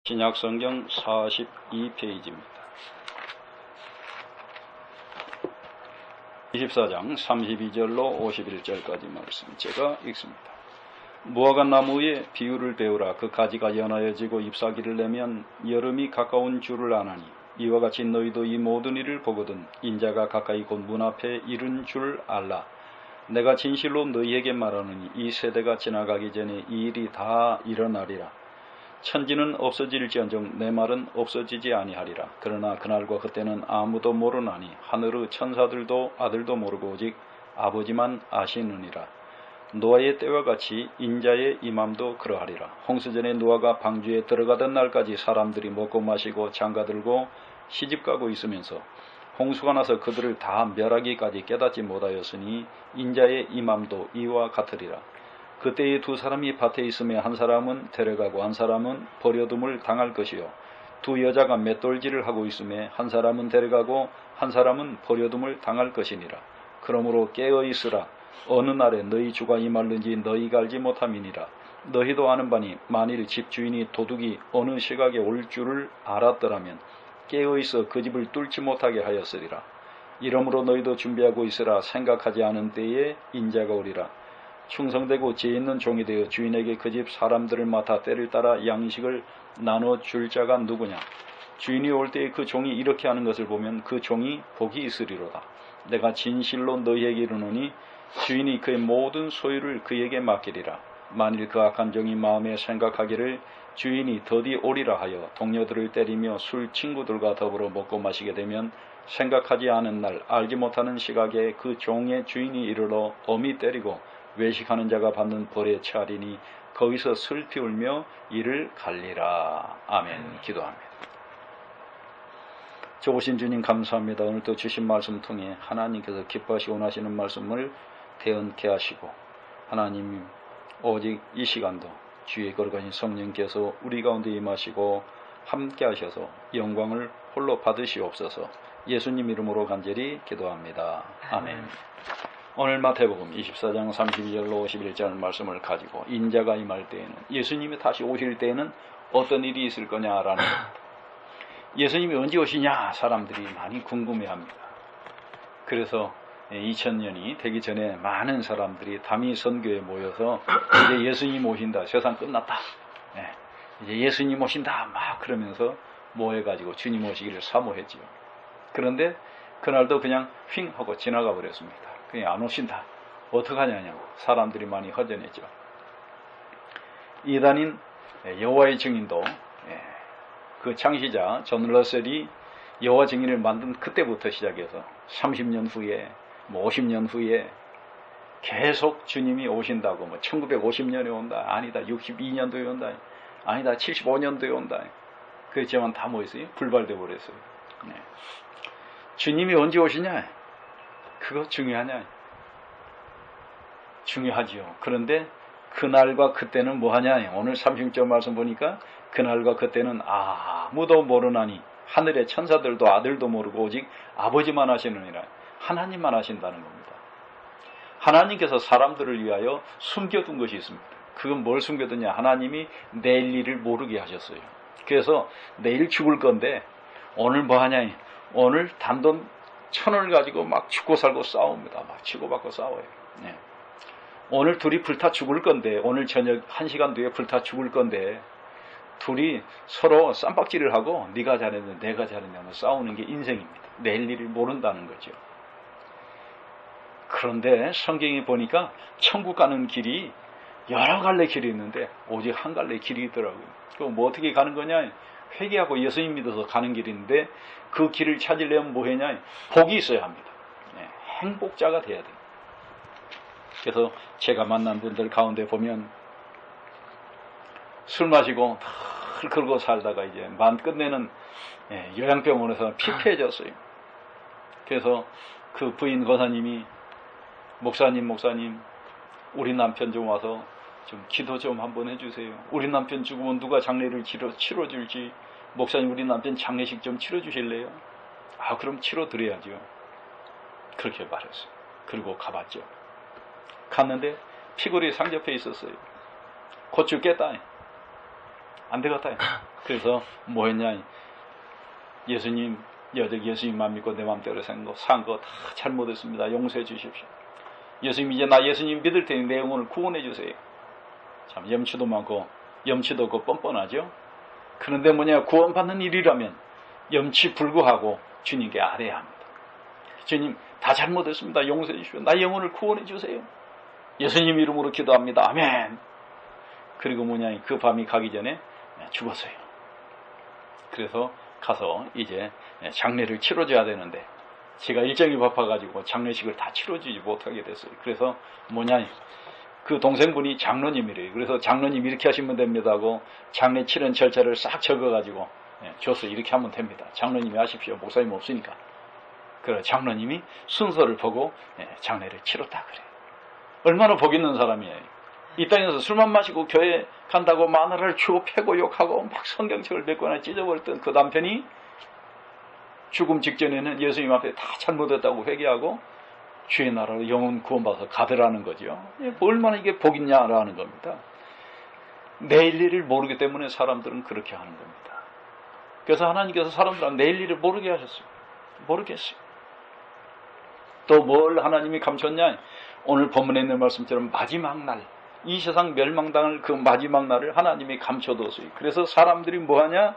신약성경 42페이지입니다. 24장 32절로 51절까지 말씀 제가 읽습니다. 무화과 나무의 비유를 배우라. 그 가지가 연하여지고 잎사귀를 내면 여름이 가까운 줄을 아나니 이와 같이 너희도 이 모든 일을 보거든 인자가 가까이 곧 문 앞에 이른 줄 알라. 내가 진실로 너희에게 말하노니 이 세대가 지나가기 전에 이 일이 다 일어나리라. 천지는 없어질지언정 내 말은 없어지지 아니하리라. 그러나 그날과 그때는 아무도 모르나니 하늘의 천사들도 아들도 모르고 오직 아버지만 아시느니라. 노아의 때와 같이 인자의 임함도 그러하리라. 홍수전에 노아가 방주에 들어가던 날까지 사람들이 먹고 마시고 장가들고 시집가고 있으면서 홍수가 나서 그들을 다 멸하기까지 깨닫지 못하였으니 인자의 임함도 이와 같으리라. 그때에 두 사람이 밭에 있음에 한 사람은 데려가고 한 사람은 버려둠을 당할 것이요 두 여자가 맷돌질을 하고 있음에 한 사람은 데려가고 한 사람은 버려둠을 당할 것이니라. 그러므로 깨어 있으라. 어느 날에 너희 주가 임할는지 너희가 알지 못함이니라. 너희도 아는 바니 만일 집주인이 도둑이 어느 시각에 올 줄을 알았더라면 깨어 있어 그 집을 뚫지 못하게 하였으리라. 이러므로 너희도 준비하고 있으라. 생각하지 않은 때에 인자가 오리라. 충성되고 지혜 있는 종이 되어 주인에게 그 집 사람들을 맡아 때를 따라 양식을 나눠줄 자가 누구냐. 주인이 올 때에 그 종이 이렇게 하는 것을 보면 그 종이 복이 있으리로다. 내가 진실로 너희에게 이르노니 주인이 그의 모든 소유를 그에게 맡기리라. 만일 그 악한 종이 마음에 생각하기를 주인이 더디 오리라 하여 동료들을 때리며 술 친구들과 더불어 먹고 마시게 되면 생각하지 않은 날 알지 못하는 시각에 그 종의 주인이 이르러 엄히 때리고 외식하는 자가 받는 벌에 처하리니 거기서 슬피 울며 이를 갈리라. 아멘. 기도합니다. 좋으신 주님 감사합니다. 오늘도 주신 말씀 통해 하나님께서 기뻐하시고 원하시는 말씀을 대언케 하시고 하나님 오직 이 시간도 주의 거룩하신 성령께서 우리 가운데 임하시고 함께 하셔서 영광을 홀로 받으시옵소서. 예수님 이름으로 간절히 기도합니다. 아멘. 오늘 마태복음 24장 32절로 51절 말씀을 가지고 인자가 임할 때에는 예수님이 다시 오실 때에는 어떤 일이 있을 거냐라는 예수님이 언제 오시냐 사람들이 많이 궁금해합니다. 그래서 2000년이 되기 전에 많은 사람들이 담임 선교에 모여서 이제 예수님 오신다, 세상 끝났다, 이제 예수님 오신다 막 그러면서 모여가지고 주님 오시기를 사모했지요. 그런데 그날도 그냥 휙 하고 지나가 버렸습니다. 그냥 안 오신다. 어떡하냐냐고 사람들이 많이 허전했죠. 이단인 여호와의 증인도 그 창시자 존 러셀이 여호와 증인을 만든 그때부터 시작해서 30년 후에 50년 후에 계속 주님이 오신다고 1950년에 온다, 아니다 62년도에 온다, 아니다 75년도에 온다. 그렇지만 다 뭐 있어요? 불발돼 버렸어요. 주님이 언제 오시냐? 그거 중요하냐? 중요하지요. 그런데 그날과 그때는 뭐하냐? 오늘 30절 말씀 보니까 그날과 그때는 아무도 모르나니 하늘의 천사들도 아들도 모르고 오직 아버지만 하시느니라. 하나님만 하신다는 겁니다. 하나님께서 사람들을 위하여 숨겨둔 것이 있습니다. 그건 뭘 숨겨두냐? 하나님이 내일 일을 모르게 하셨어요. 그래서 내일 죽을 건데 오늘 뭐하냐? 오늘 단돈 1000원을 가지고 막 죽고 살고 싸웁니다. 막 치고받고 싸워요. 오늘 둘이 불타 죽을 건데 오늘 저녁 1시간 뒤에 불타 죽을 건데 둘이 서로 쌈박질을 하고 네가 잘했냐 내가 잘했냐 싸우는 게 인생입니다. 내일 일을 모른다는 거죠. 그런데 성경에 보니까 천국 가는 길이 여러 갈래 길이 있는데 오직 한 갈래 길이 있더라고요. 그럼 뭐 어떻게 가는 거냐? 회개하고 예수님 믿어서 가는 길인데 그 길을 찾으려면 뭐 해냐? 복이 있어야 합니다. 행복자가 돼야 돼요. 그래서 제가 만난 분들 가운데 보면 술 마시고 털 긁고 살다가 이제 만 끝내는 요양병원에서 피폐해졌어요. 그래서 그 부인 권사님이 목사님 우리 남편 좀 와서 좀 기도 좀 한번 해주세요. 우리 남편 죽으면 누가 장례를 치러줄지, 목사님 우리 남편 장례식 좀 치러주실래요? 그럼 치러드려야죠. 그렇게 말했어요. 그리고 가봤죠. 갔는데 피골이 상접해 있었어요. 곧 죽겠다. 안 되겠다. 그래서 뭐 했냐, 예수님만 믿고 내 마음대로 산 거 다 잘못했습니다. 용서해 주십시오. 예수님, 이제 나 예수님 믿을 테니 내 영혼을 구원해 주세요. 참 염치도 많고 염치도 없고 뻔뻔하죠. 그런데 뭐냐, 구원받는 일이라면 염치 불구하고 주님께 아뢰야 합니다. 주님, 다 잘못했습니다. 용서해 주십시오. 나 영혼을 구원해 주세요. 예수님 이름으로 기도합니다. 아멘. 그리고 뭐냐, 그 밤이 가기 전에 죽었어요. 그래서 가서 이제 장례를 치러줘야 되는데 제가 일정이 바빠가지고 장례식을 다 치러주지 못하게 됐어요. 그래서 뭐냐, 그 동생분이 장로님이래요. 그래서 장로님 이렇게 하시면 됩니다 하고 장례 치른 절차를 싹 적어가지고 줘서 이렇게 하면 됩니다. 장로님이 하십시오. 목사님 없으니까. 그래, 장로님이 순서를 보고 장례를 치렀다 그래요. 얼마나 복 있는 사람이에요. 이 땅에서 술만 마시고 교회 간다고 마누라를 주고 패고 욕하고 막 성경책을 몇 권이나 찢어버렸던 그 남편이 죽음 직전에는 예수님 앞에 다 잘못했다고 회개하고 주의 나라로 영혼 구원받아서 가더라는 거죠. 얼마나 이게 복 있냐라는 겁니다. 내일 일을 모르기 때문에 사람들은 그렇게 하는 겁니다. 그래서 하나님께서 사람들한테 내일 일을 모르게 하셨어요. 모르겠어요. 또 뭘 하나님이 감췄냐? 오늘 본문에 있는 말씀처럼 마지막 날, 이 세상 멸망당할 그 마지막 날을 하나님이 감춰뒀어요. 그래서 사람들이 뭐하냐?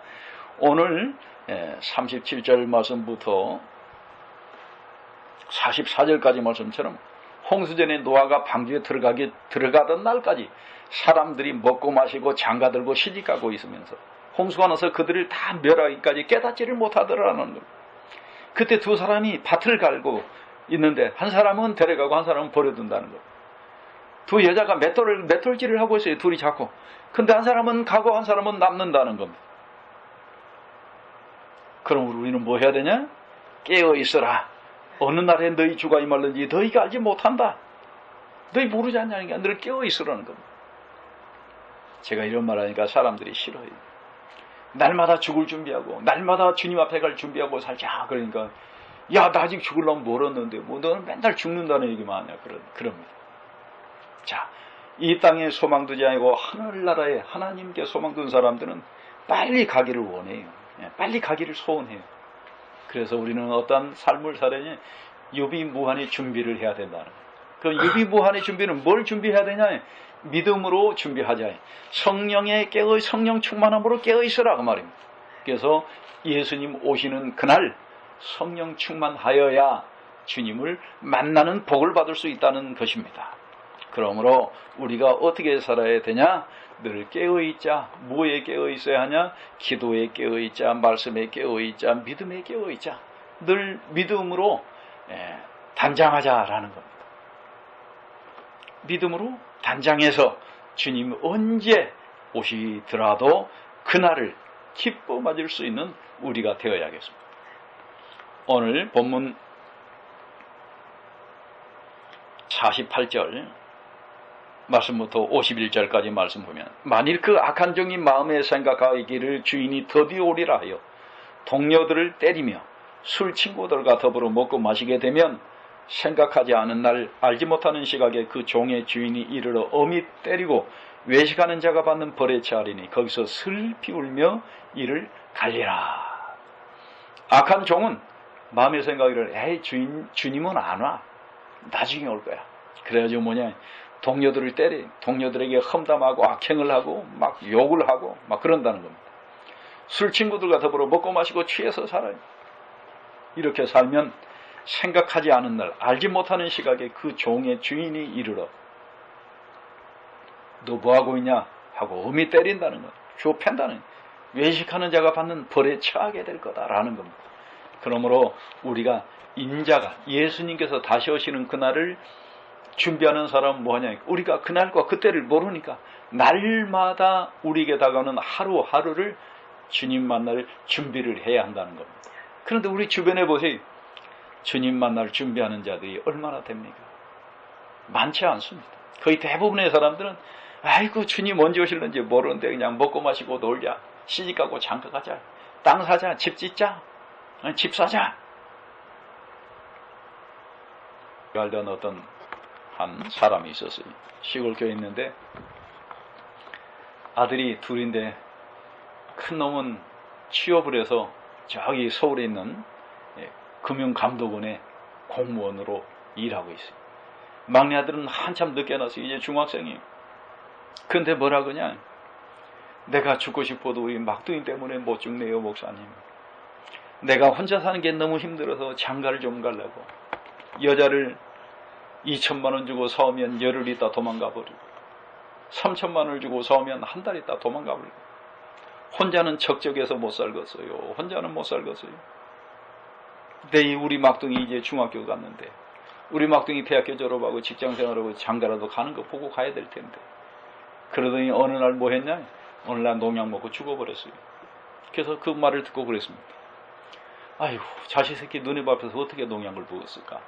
오늘 37절 말씀부터 44절까지 말씀처럼 홍수전에 노아가 방주에 들어가던 날까지 사람들이 먹고 마시고 장가들고 시집가고 있으면서 홍수가 나서 그들을 다 멸하기까지 깨닫지를 못하더라는 거예요. 그때 두 사람이 밭을 갈고 있는데 한 사람은 데려가고 한 사람은 버려둔다는 거예요. 두 여자가 맷돌질을 하고 있어요. 둘이 자꾸. 근데 한 사람은 가고 한 사람은 남는다는 겁니다. 그럼 우리는 뭐 해야 되냐? 깨어 있어라. 어느 날에 너희 주가 임할는지 너희가 알지 못한다. 너희 모르지 않냐니까 너를 깨어 있으라는 겁니다. 제가 이런 말 하니까 사람들이 싫어요. 날마다 죽을 준비하고 날마다 주님 앞에 갈 준비하고 살자. 그러니까 야, 나 아직 죽으려면 멀었는데 뭐 너는 맨날 죽는다는 얘기만 하냐 그럽니다. 자, 이 땅에 소망 두지 아니고 하늘나라에 하나님께 소망 둔 사람들은 빨리 가기를 원해요. 빨리 가기를 소원해요. 그래서 우리는 어떤 삶을 살아야 유비무한의 준비를 해야 된다는 거예요. 그 유비무한의 준비는 뭘 준비해야 되냐? 믿음으로 준비하자. 성령 충만함으로 깨어 있으라 그 말입니다. 그래서 예수님 오시는 그날 성령 충만하여야 주님을 만나는 복을 받을 수 있다는 것입니다. 그러므로 우리가 어떻게 살아야 되냐? 늘 깨어있자. 무엇에 깨어있어야 하냐? 기도에 깨어있자, 말씀에 깨어있자, 믿음에 깨어있자. 늘 믿음으로 단장하자라는 겁니다. 믿음으로 단장해서 주님 언제 오시더라도 그날을 기뻐 맞을 수 있는 우리가 되어야겠습니다. 오늘 본문 48절 말씀부터 51절까지 말씀 보면 만일 그 악한 종이 마음에 생각하기를 주인이 드디어 오리라 하여 동료들을 때리며 술 친구들과 더불어 먹고 마시게 되면 생각하지 않은 날 알지 못하는 시각에 그 종의 주인이 이르러 엄히 때리고 외식하는 자가 받는 벌에 처하리니 거기서 슬피 울며 이를 갈리라. 악한 종은 마음의 생각을 에이 주님은 안 와. 나중에 올 거야. 그래가지고 뭐냐, 동료들을 때리, 동료들에게 험담하고 악행을 하고 막 욕을 하고 막 그런다는 겁니다. 술 친구들과 더불어 먹고 마시고 취해서 살아요. 이렇게 살면 생각하지 않은 날, 알지 못하는 시각에 그 종의 주인이 이르러 너 뭐하고 있냐 하고 엄히 때린다는 것, 주워 팬다는 것, 외식하는 자가 받는 벌에 처하게 될 거다라는 겁니다. 그러므로 우리가 인자가 예수님께서 다시 오시는 그날을 준비하는 사람은 뭐하냐, 우리가 그날과 그때를 모르니까 날마다 우리에게 다가오는 하루하루를 주님 만날 준비를 해야 한다는 겁니다. 그런데 우리 주변에 보세요. 주님 만날 준비하는 자들이 얼마나 됩니까? 많지 않습니다. 거의 대부분의 사람들은 아이고 주님 언제 오실는지 모르는데 그냥 먹고 마시고 놀자, 시집가고 장가가자, 땅 사자, 집 짓자, 집 사자. 알던 어떤 한 사람이 있었어요. 시골 교회에 있는데 아들이 둘인데 큰 놈은 취업을 해서 저기 서울에 있는 금융감독원의 공무원으로 일하고 있어요. 막내 아들은 한참 늦게 나서 이제 중학생이에요. 근데 뭐라 그러냐? 내가 죽고 싶어도 우리 막둥이 때문에 못 죽네요, 목사님. 내가 혼자 사는 게 너무 힘들어서 장가를 좀 가려고. 여자를 2천만 원 주고 사오면 열흘 있다 도망가 버리고, 3천만 원을 주고 사오면 한 달 있다 도망가 버리고, 혼자는 적적해서 못 살겠어요. 혼자는 못 살겠어요. 근데 우리 막둥이 이제 중학교 갔는데, 우리 막둥이 대학교 졸업하고 직장생활하고 장가라도 가는 거 보고 가야 될 텐데. 그러더니 어느 날 뭐 했냐? 어느 날 농약 먹고 죽어버렸어요. 그래서 그 말을 듣고 그랬습니다. 아이고, 자식 새끼 눈에 앞에서 어떻게 농약을 먹었을까?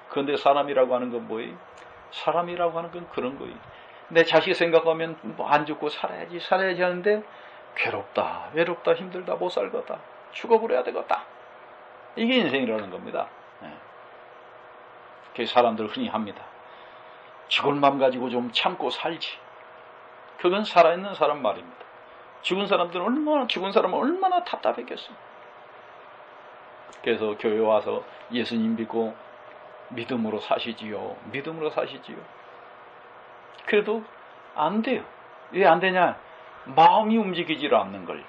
그런데 사람이라고 하는 건 뭐예요? 사람이라고 하는 건 그런 거예요. 내 자식 생각하면 뭐 안 죽고 살아야지 하는데, 괴롭다, 외롭다, 힘들다, 못 살겠다, 죽어버려야 되겠다. 이게 인생이라는 겁니다. 그 사람들 흔히 합니다. 죽을 맘 가지고 좀 참고 살지. 그건 살아있는 사람 말입니다. 죽은 사람은 얼마나 답답했겠어요. 그래서 교회 와서 예수님 믿고 믿음으로 사시지요. 믿음으로 사시지요. 그래도 안 돼요. 왜 안 되냐? 마음이 움직이질 않는 걸.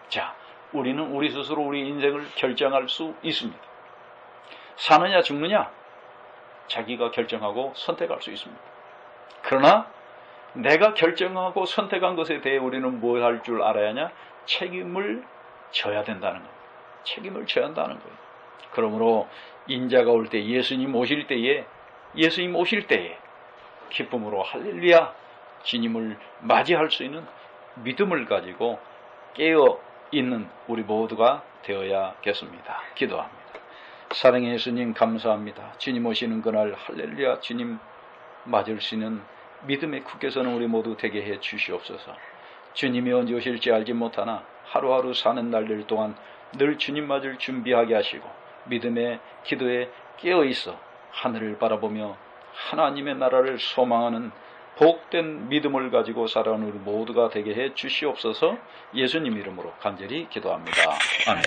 자, 우리는 우리 스스로 우리 인생을 결정할 수 있습니다. 사느냐 죽느냐 자기가 결정하고 선택할 수 있습니다. 그러나 내가 결정하고 선택한 것에 대해 우리는 뭘 할 줄 알아야 하냐? 책임을 져야 된다는 거예요. 책임을 져야 한다는 거예요. 그러므로 인자가 올 때, 예수님 오실 때에 기쁨으로 할렐루야 주님을 맞이할 수 있는 믿음을 가지고 깨어 있는 우리 모두가 되어야겠습니다. 기도합니다. 사랑의 예수님 감사합니다. 주님 오시는 그날 할렐루야 주님 맞을 수 있는 믿음의 굳게서는 우리 모두 되게 해 주시옵소서. 주님이 언제 오실지 알지 못하나 하루하루 사는 날들 동안 늘 주님 맞을 준비하게 하시고 믿음의 기도에 깨어 있어 하늘을 바라보며 하나님의 나라를 소망하는 복된 믿음을 가지고 살아가는 우리 모두가 되게 해 주시옵소서. 예수님 이름으로 간절히 기도합니다. 아멘.